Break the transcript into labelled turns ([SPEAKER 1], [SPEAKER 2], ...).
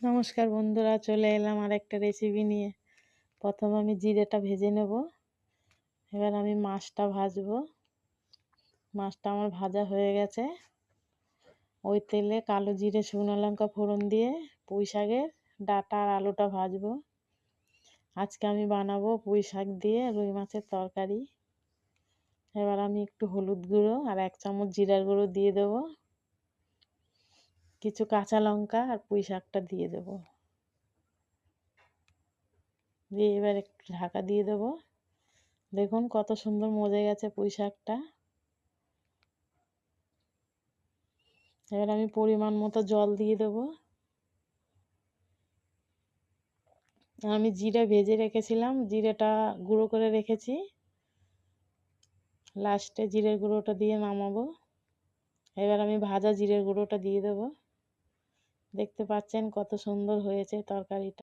[SPEAKER 1] নমস্কার বন্ধুরা, চলে এলাম আর একটা রেসিপি নিয়ে। প্রথমে আমি জিরেটা ভেজে নেব। এবার আমি মাছটা ভাজবো। মাছটা আমার ভাজা হয়ে গেছে। ওই তেলে কালো জিরে শুকনো লঙ্কা ফোড়ন দিয়ে পুঁই শাকের ডাঁটা আর আলুটা ভাজবো। আজকে আমি বানাবো পুঁই শাক দিয়ে রুই মাছের তরকারি। এবার আমি একটু হলুদ গুঁড়ো আর 1 চামচ জিরার গুঁড়ো দিয়ে দেবো। কিছু কাঁচা লঙ্কা আর পুঁই শাকটা দিয়ে দেবো। দিয়ে এবার একটু ঢাকা দিয়ে দেবো। দেখুন কত সুন্দর মজে গেছে পুঁই শাকটা। এবার আমি পরিমাণ মতো জল দিয়ে দেবো। আমি জিরে ভেজে রেখেছিলাম, জিরেটা গুঁড়ো করে রেখেছি। লাস্টে জিরের গুঁড়োটা দিয়ে নামাবো। এবার আমি ভাজা জিরের গুঁড়োটা দিয়ে দেবো। দেখতে পাচ্ছেন কত সুন্দর হয়েছে তরকারিটা।